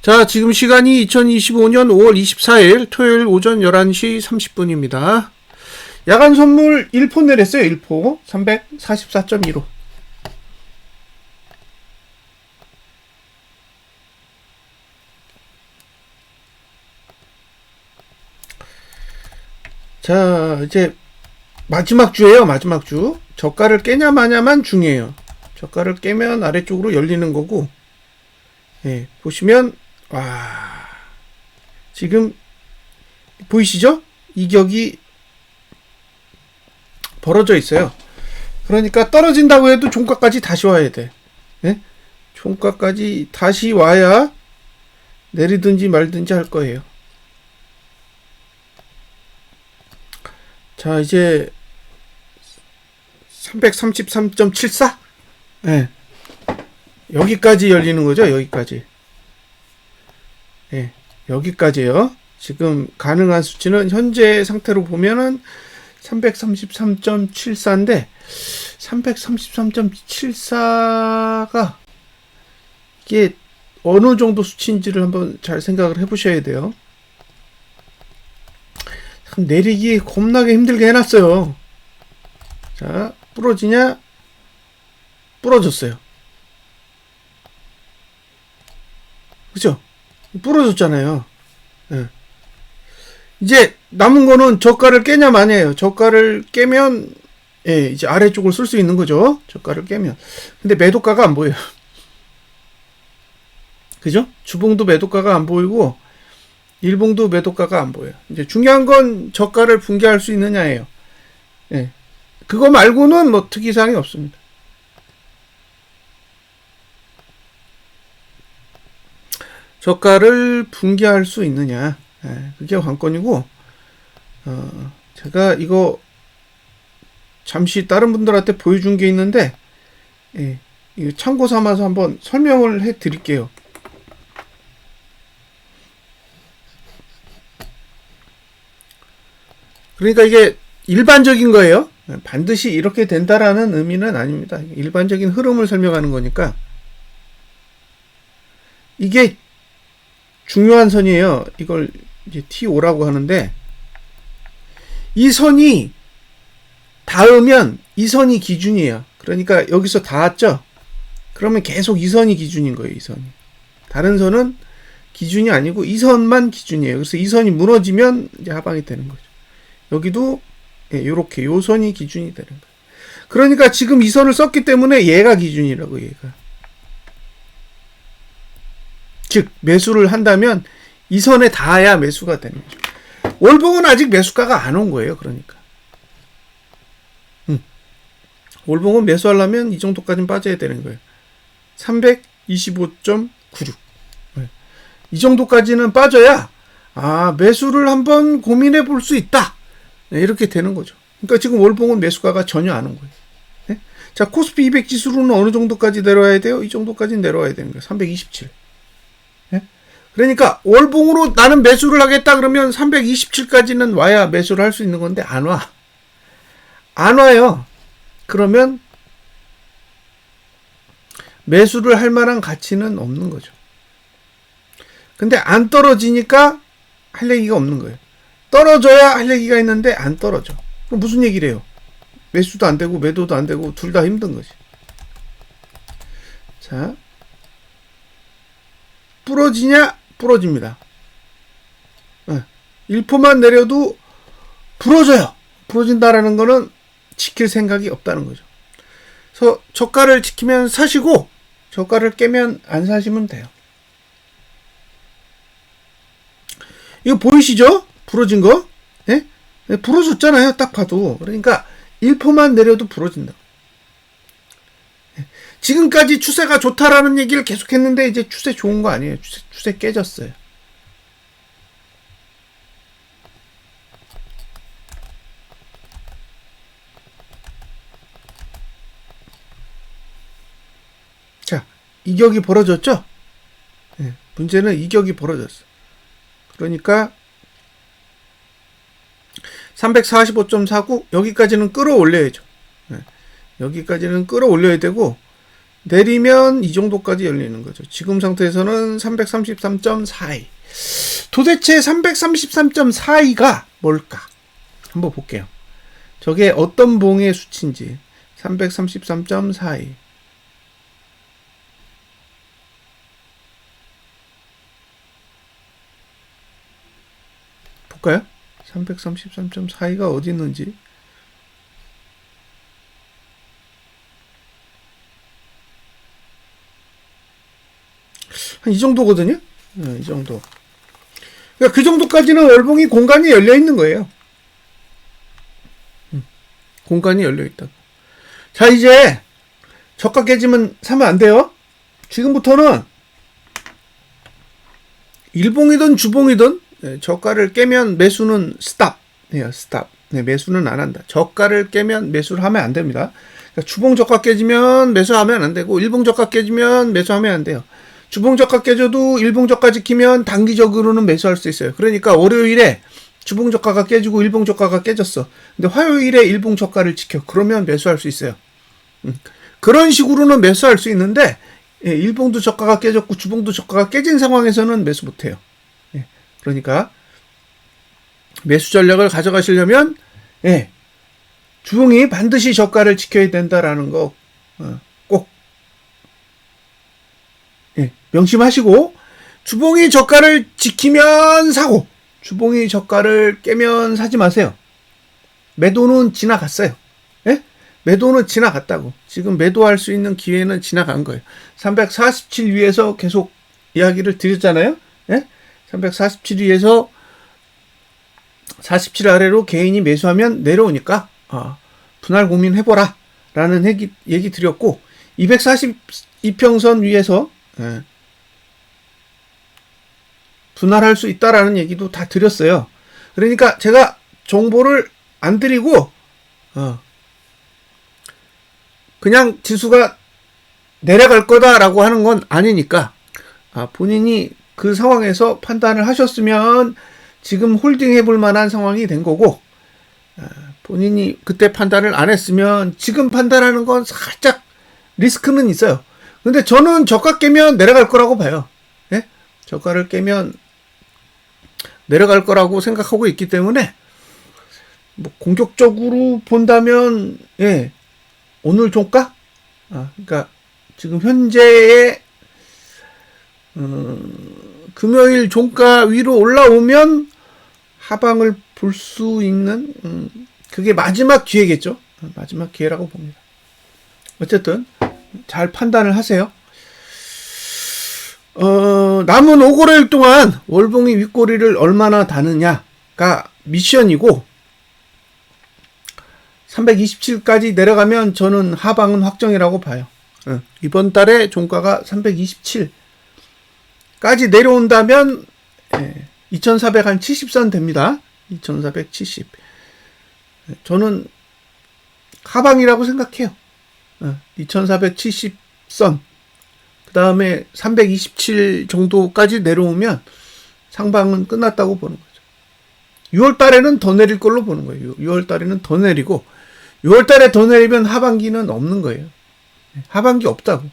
자, 지금 시간이 2025년 5월 24일 토요일 오전 11시 30분입니다. 야간 선물 1포 내렸어요. 1포 344.15. 자, 이제 마지막 주예요. 마지막 주. 저가를 깨냐 마냐만 중요해요. 저가를 깨면 아래쪽으로 열리는 거고, 예, 보시면 와, 지금 보이시죠? 이격이 벌어져 있어요. 그러니까 떨어진다고 해도 종가까지 다시 와야 돼. 예? 종가까지 다시 와야 내리든지 말든지 할 거예요. 자, 이제 333.74? 예. 여기까지 열리는 거죠. 여기까지. 예. 여기까지요. 지금 가능한 수치는 현재 상태로 보면은 333.74인데 333.74가 이게 어느 정도 수치인지를 한번 잘 생각을 해 보셔야 돼요. 참 내리기 겁나게 힘들게 해놨어요. 자, 부러지냐? 부러졌어요. 그죠? 부러졌잖아요. 예. 이제 남은 거는 저가를 깨냐 마냐예요. 저가를 깨면, 예, 이제 아래쪽을 쓸 수 있는 거죠. 저가를 깨면. 근데 매도가가 안 보여요. 그죠? 주봉도 매도가가 안 보이고, 일봉도 매도가가 안 보여요. 이제 중요한 건 저가를 붕괴할 수 있느냐예요. 예. 그거 말고는 뭐 특이사항이 없습니다. 저가를 붕괴할 수 있느냐. 예, 그게 관건이고, 제가 이거 잠시 다른 분들한테 보여준 게 있는데, 예, 이거 참고 삼아서 한번 설명을 해 드릴게요. 그러니까 이게 일반적인 거예요. 반드시 이렇게 된다라는 의미는 아닙니다. 일반적인 흐름을 설명하는 거니까. 이게 중요한 선이에요. 이걸 이제 T5라고 하는데, 이 선이 닿으면 이 선이 기준이에요. 그러니까 여기서 닿았죠? 그러면 계속 이 선이 기준인 거예요. 이 선이. 다른 선은 기준이 아니고 이 선만 기준이에요. 그래서 이 선이 무너지면 이제 하방이 되는 거죠. 여기도 요렇게 요 선이 기준이 되는 거예요. 그러니까 지금 이 선을 썼기 때문에 얘가 기준이라고, 얘가. 즉 매수를 한다면 이 선에 닿아야 매수가 되는 거죠. 월봉은 아직 매수가가 안 온 거예요. 그러니까 월봉은 매수하려면 이 정도까지는 빠져야 되는 거예요. 325.96. 이 정도까지는 빠져야 매수를 한번 고민해 볼 수 있다. 이렇게 되는 거죠. 그러니까 지금 월봉은 매수가가 전혀 안 온 거예요. 네? 자, 코스피 200 지수로는 어느 정도까지 내려와야 돼요? 이 정도까지 내려와야 되는 거예요. 327. 네? 그러니까 월봉으로 나는 매수를 하겠다 그러면 327까지는 와야 매수를 할 수 있는 건데 안 와. 안 와요. 그러면 매수를 할 만한 가치는 없는 거죠. 근데 안 떨어지니까 할 얘기가 없는 거예요. 떨어져야 할 얘기가 있는데 안 떨어져. 그럼 무슨 얘기를 해요? 매수도 안 되고 매도도 안 되고 둘 다 힘든 거지. 자, 부러지냐? 부러집니다. 1포만 내려도 부러져요. 부러진다라는 거는 지킬 생각이 없다는 거죠. 그래서 저가를 지키면 사시고 저가를 깨면 안 사시면 돼요. 이거 보이시죠? 부러진 거? 예? 부러졌잖아요. 딱 봐도. 그러니까 1포만 내려도 부러진다. 지금까지 추세가 좋다라는 얘기를 계속했는데 이제 추세 좋은 거 아니에요. 추세 깨졌어요. 자, 이격이 벌어졌죠? 네, 문제는 이격이 벌어졌어. 그러니까 345.49 여기까지는 끌어올려야죠. 네, 여기까지는 끌어올려야 되고 내리면 이 정도까지 열리는 거죠. 지금 상태에서는 333.42. 도대체 333.42가 뭘까? 한번 볼게요. 저게 어떤 봉의 수치인지. 333.42. 볼까요? 333.42가 어디 있는지. 한 이 정도거든요. 이 정도. 그러니까 그 정도까지는 월봉이 공간이 열려 있는 거예요. 공간이 열려 있다고. 자, 이제 저가 깨지면 사면 안 돼요. 지금부터는 일봉이든 주봉이든 저가를 깨면 매수는 스탑. 스탑. 매수는 안 한다. 저가를 깨면 매수를 하면 안 됩니다. 그러니까 주봉 저가 깨지면 매수하면 안 되고 일봉 저가 깨지면 매수하면 안 돼요. 주봉 저가 깨져도 일봉 저가 지키면 단기적으로는 매수할 수 있어요. 그러니까 월요일에 주봉 저가가 깨지고 일봉 저가가 깨졌어. 근데 화요일에 일봉 저가를 지켜. 그러면 매수할 수 있어요. 그런 식으로는 매수할 수 있는데 일봉도 저가가 깨졌고 주봉도 저가가 깨진 상황에서는 매수 못해요. 그러니까 매수 전략을 가져가시려면 주봉이 반드시 저가를 지켜야 된다라는 거 꼭 명심하시고, 주봉이 저가를 지키면 사고 주봉이 저가를 깨면 사지 마세요. 매도는 지나갔어요. 매도는 지나갔다고. 지금 매도할 수 있는 기회는 지나간 거예요. 347 위에서 계속 이야기를 드렸잖아요. 347 위에서 47 아래로 개인이 매수하면 내려오니까 분할 고민해보라 라는 얘기 드렸고, 242평선 위에서 분할할 수 있다라는 얘기도 다 드렸어요. 그러니까 제가 정보를 안 드리고 그냥 지수가 내려갈 거다라고 하는 건 아니니까 본인이 그 상황에서 판단을 하셨으면 지금 홀딩 해볼 만한 상황이 된 거고, 본인이 그때 판단을 안 했으면 지금 판단하는 건 살짝 리스크는 있어요. 근데 저는 저가 깨면 내려갈 거라고 봐요. 저가를 깨면 내려갈 거라고 생각하고 있기 때문에 뭐 공격적으로 본다면 오늘 종가? 그러니까 지금 현재의 금요일 종가 위로 올라오면 하방을 볼 수 있는 그게 마지막 기회겠죠. 마지막 기회라고 봅니다. 어쨌든 잘 판단을 하세요. 남은 5거래일 동안 월봉이 윗꼬리를 얼마나 다느냐가 미션이고, 327까지 내려가면 저는 하방은 확정이라고 봐요. 이번 달에 종가가 327까지 내려온다면 2470선 됩니다. 2470. 저는 하방이라고 생각해요. 2470선. 그 다음에 327 정도까지 내려오면 상방은 끝났다고 보는 거죠. 6월 달에는 더 내릴 걸로 보는 거예요. 6월 달에는 더 내리고, 6월 달에 더 내리면 하반기는 없는 거예요. 하반기 없다고.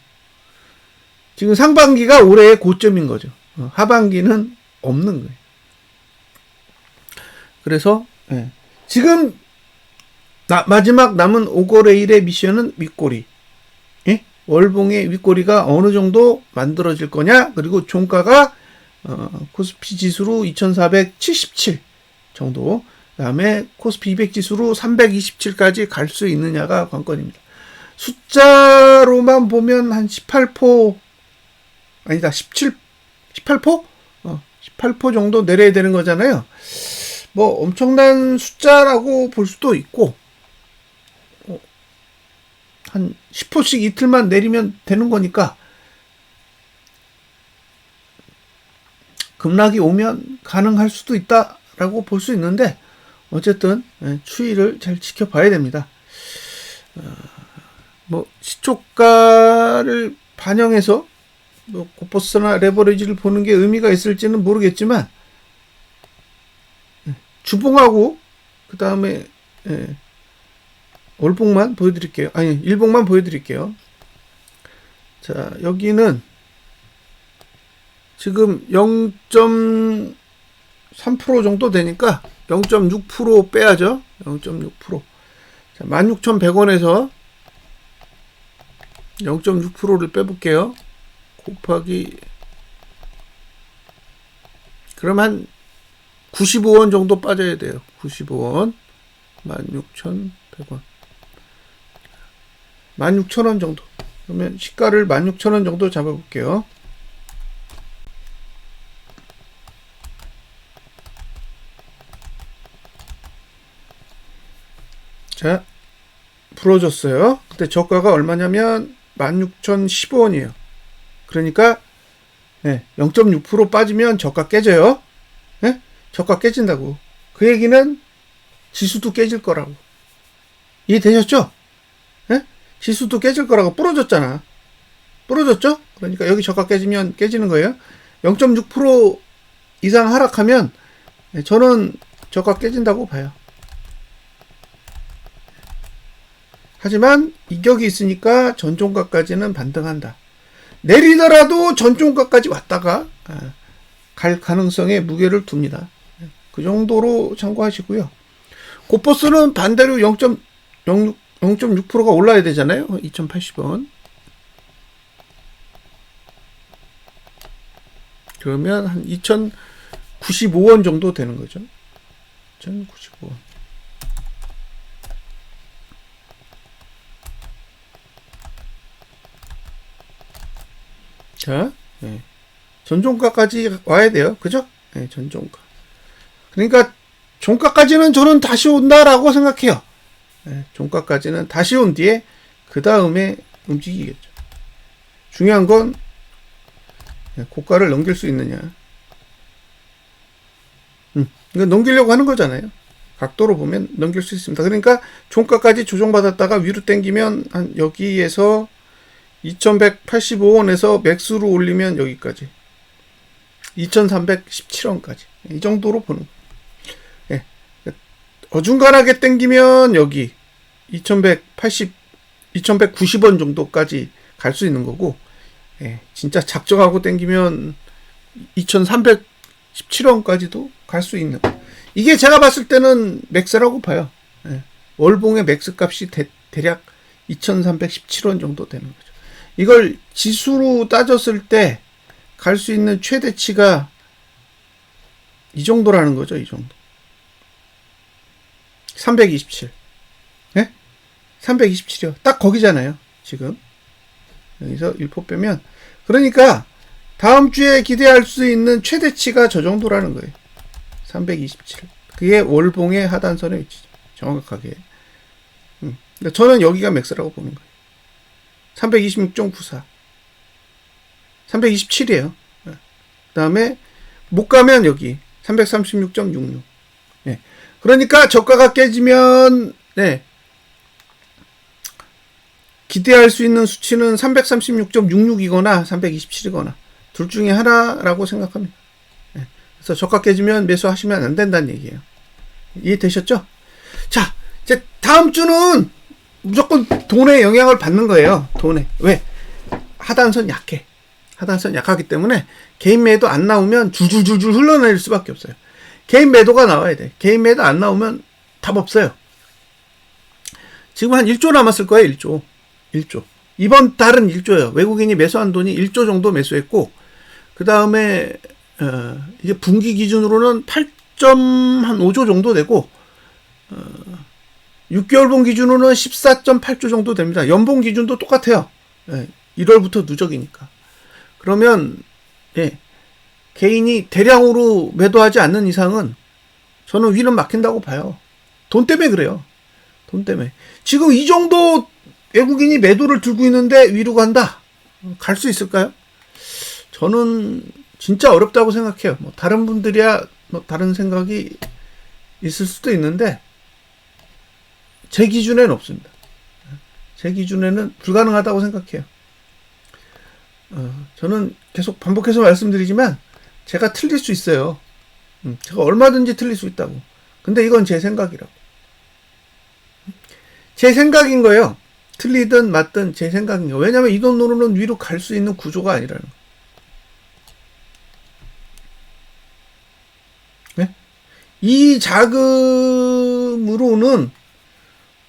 지금 상반기가 올해의 고점인 거죠. 하반기는 없는 거예요. 그래서 지금 마지막 남은 5거래일의 미션은 윗꼬리. 월봉의 윗꼬리가 어느 정도 만들어질 거냐, 그리고 종가가 코스피 지수로 2477 정도, 그 다음에 코스피 200 지수로 327까지 갈 수 있느냐가 관건입니다. 숫자로만 보면 한 18% 아니다 18% 18% 정도 내려야 되는 거잖아요. 뭐 엄청난 숫자라고 볼 수도 있고, 한 10%씩 이틀만 내리면 되는 거니까 급락이 오면 가능할 수도 있다라고 볼 수 있는데, 어쨌든 추이를 잘 지켜봐야 됩니다. 뭐 시초가를 반영해서 뭐 코퍼스나 레버리지를 보는 게 의미가 있을지는 모르겠지만, 주봉하고 그 다음에 월봉만 보여드릴게요. 아니, 일봉만 보여드릴게요. 자, 여기는 지금 0.3% 정도 되니까 0.6% 빼야죠. 0.6%. 자, 16,100원에서 0.6%를 빼볼게요. 곱하기 그럼 한 95원 정도 빠져야 돼요. 95원 16,100원 16,000원 정도. 그러면 시가를 16,000원 정도 잡아볼게요. 자, 풀어줬어요. 그때 저가가 얼마냐면 16,015원이에요. 그러니까 0.6% 빠지면 저가 깨져요. 네? 저가 깨진다고. 그 얘기는 지수도 깨질 거라고. 이해되셨죠? 네? 지수도 깨질 거라고. 부러졌잖아. 부러졌죠? 그러니까 여기 저가 깨지면 깨지는 거예요. 0.6% 이상 하락하면 저는 저가 깨진다고 봐요. 하지만 이격이 있으니까 전종가까지는 반등한다. 내리더라도 전종가까지 왔다가 갈 가능성에 무게를 둡니다. 그 정도로 참고하시고요. 고퍼스는 반대로 0.6%가 올라야 되잖아요. 2,080원. 그러면 한 2,095원 정도 되는 거죠. 2,095원. 자, 전종가까지 와야 돼요. 그죠? 전종가. 그러니까 종가까지는 저는 다시 온다라고 생각해요. 종가까지는 다시 온 뒤에 그 다음에 움직이겠죠. 중요한 건 고가를 넘길 수 있느냐. 이거 넘기려고 하는 거잖아요. 각도로 보면 넘길 수 있습니다. 그러니까 종가까지 조정받았다가 위로 당기면 한 여기에서 2,185원에서 맥스로 올리면 여기까지 2,317원까지 이 정도로 보는 거예요. 어중간하게 당기면 여기 2,190원 정도까지 갈 수 있는 거고, 진짜 작정하고 당기면 2,317원까지도 갈 수 있는. 이게 제가 봤을 때는 맥스라고 봐요. 월봉의 맥스 값이 대략 2,317원 정도 되는 거죠. 이걸 지수로 따졌을 때 갈 수 있는 최대치가 이 정도라는 거죠. 이 정도. 327. 327이요. 딱 거기잖아요. 지금. 여기서 1포 빼면. 그러니까 다음 주에 기대할 수 있는 최대치가 저 정도라는 거예요. 327. 그게 월봉의 하단선의 위치죠. 정확하게. 그러니까 저는 여기가 맥스라고 보는 거예요. 326.94. 327이에요. 그 다음에 못 가면 여기 336.66. 그러니까 저가가 깨지면 기대할 수 있는 수치는 336.66이거나 327이거나 둘 중에 하나라고 생각합니다. 그래서 저가 깨지면 매수하시면 안 된다는 얘기예요. 이해되셨죠? 자, 이제 다음 주는 무조건 돈의 영향을 받는 거예요. 돈에. 왜? 하단선 약해. 하단선 약하기 때문에 개인 매도 안 나오면 줄줄줄줄 흘러내릴 수밖에 없어요. 개인 매도가 나와야 돼. 개인 매도 안 나오면 답 없어요. 지금 한 1조 남았을 거예요. 1조. 이번 달은 1조예요. 외국인이 매수한 돈이 1조 정도 매수했고, 그 다음에 이게 분기 기준으로는 8.5조 정도 되고, 6개월분 기준으로는 14.8조 정도 됩니다. 연봉 기준도 똑같아요. 1월부터 누적이니까. 그러면 개인이 대량으로 매도하지 않는 이상은 저는 위는 막힌다고 봐요. 돈 때문에 그래요. 돈 때문에. 지금 이 정도 외국인이 매도를 들고 있는데 위로 간다. 갈 수 있을까요? 저는 진짜 어렵다고 생각해요. 뭐 다른 분들이야 뭐 다른 생각이 있을 수도 있는데 제 기준에는 없습니다. 제 기준에는 불가능하다고 생각해요. 저는 계속 반복해서 말씀드리지만 제가 틀릴 수 있어요. 제가 얼마든지 틀릴 수 있다고. 근데 이건 제 생각이라고. 제 생각인 거예요. 틀리든 맞든 제 생각이에요. 왜냐면 이 돈으로는 위로 갈 수 있는 구조가 아니라는 거예요. 네? 이 자금으로는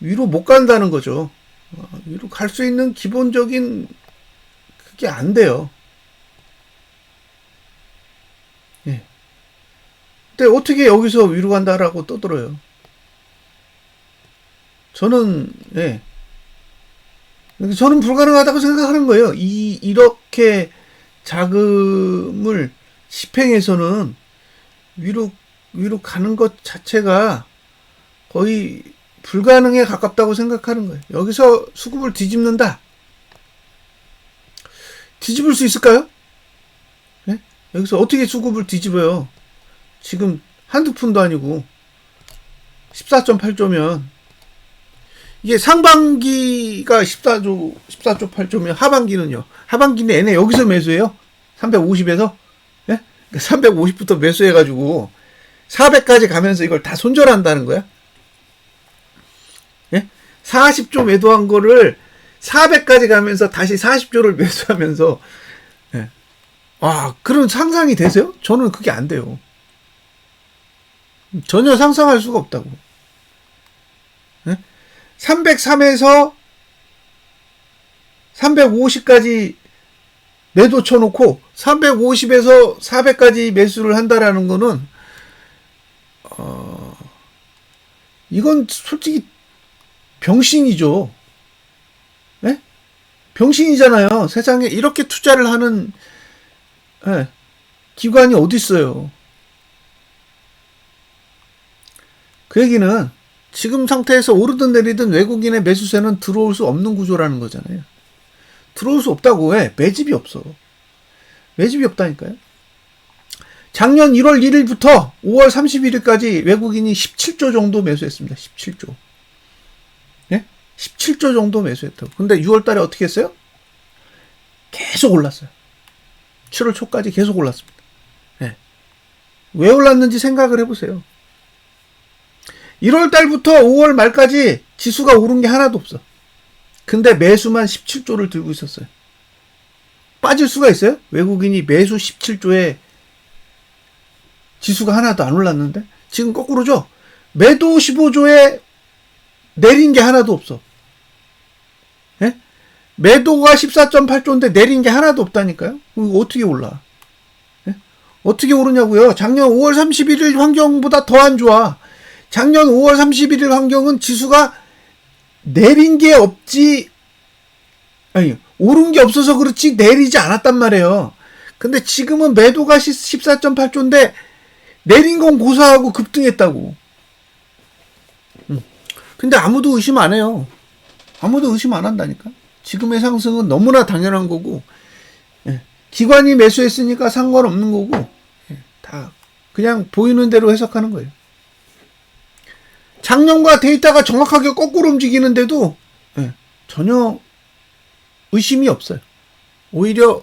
위로 못 간다는 거죠. 위로 갈 수 있는 기본적인 그게 안 돼요. 예. 근데 어떻게 여기서 위로 간다라고 떠들어요? 저는 저는 불가능하다고 생각하는 거예요. 이렇게 자금을 집행해서는 위로 가는 것 자체가 거의 불가능에 가깝다고 생각하는 거예요. 여기서 수급을 뒤집는다. 뒤집을 수 있을까요? 네? 여기서 어떻게 수급을 뒤집어요? 지금 한두 푼도 아니고 14.8조면 이게 상반기가 14조 8조면 하반기는요. 하반기 내내 여기서 매수해요. 350에서 350부터 매수해가지고 400까지 가면서 이걸 다 손절한다는 거야. 40조 매도한 거를 400까지 가면서 다시 40조를 매수하면서 그런 상상이 되세요? 저는 그게 안 돼요. 전혀 상상할 수가 없다고. 303에서 350까지 매도 쳐놓고 350에서 400까지 매수를 한다라는 거는 이건 솔직히 병신이죠. 네? 병신이잖아요. 세상에 이렇게 투자를 하는 기관이 어디 있어요. 그 얘기는 지금 상태에서 오르든 내리든 외국인의 매수세는 들어올 수 없는 구조라는 거잖아요. 들어올 수 없다고. 왜? 매집이 없어. 매집이 없다니까요. 작년 1월 1일부터 5월 31일까지 외국인이 17조 정도 매수했습니다. 17조. 17조 정도 매수했다고. 근데 6월 달에 어떻게 했어요? 계속 올랐어요. 7월 초까지 계속 올랐습니다. 왜 올랐는지 생각을 해보세요. 1월 달부터 5월 말까지 지수가 오른 게 하나도 없어. 근데 매수만 17조를 들고 있었어요. 빠질 수가 있어요? 외국인이 매수 17조에 지수가 하나도 안 올랐는데? 지금 거꾸로죠? 매도 15조에 내린 게 하나도 없어. 매도가 14.8조인데 내린 게 하나도 없다니까요? 이거 어떻게 올라? 어떻게 오르냐고요? 작년 5월 31일 환경보다 더 안 좋아. 작년 5월 31일 환경은 지수가 내린 게 없지, 오른 게 없어서 그렇지 내리지 않았단 말이에요. 근데 지금은 매도가 14.8조인데 내린 건 고사하고 급등했다고. 근데 아무도 의심 안 해요. 아무도 의심 안 한다니까. 지금의 상승은 너무나 당연한 거고, 기관이 매수했으니까 상관없는 거고, 다 그냥 보이는 대로 해석하는 거예요. 작년과 데이터가 정확하게 거꾸로 움직이는데도 전혀 의심이 없어요. 오히려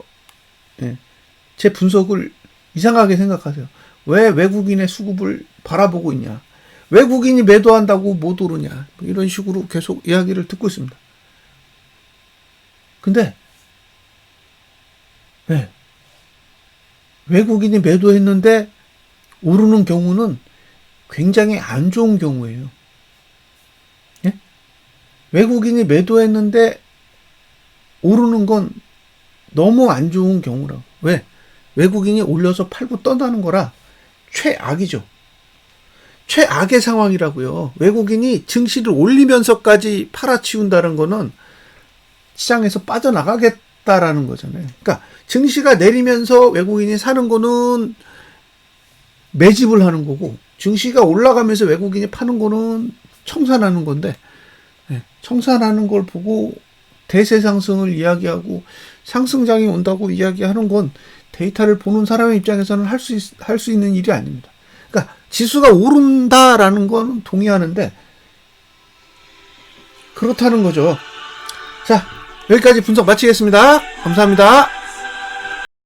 제 분석을 이상하게 생각하세요. 왜 외국인의 수급을 바라보고 있냐? 외국인이 매도한다고 못 오르냐? 이런 식으로 계속 이야기를 듣고 있습니다. 근데 외국인이 매도했는데 오르는 경우는 굉장히 안 좋은 경우예요. 외국인이 매도했는데 오르는 건 너무 안 좋은 경우라고. 왜? 외국인이 올려서 팔고 떠나는 거라 최악이죠. 최악의 상황이라고요. 외국인이 증시를 올리면서까지 팔아치운다는 거는 시장에서 빠져나가겠다라는 거잖아요. 그러니까 증시가 내리면서 외국인이 사는 거는 매집을 하는 거고, 증시가 올라가면서 외국인이 파는 거는 청산하는 건데, 청산하는 걸 보고 대세 상승을 이야기하고 상승장이 온다고 이야기하는 건 데이터를 보는 사람의 입장에서는 할 수 있는 일이 아닙니다. 그러니까 지수가 오른다라는 건 동의하는데 그렇다는 거죠. 자, 여기까지 분석 마치겠습니다. 감사합니다.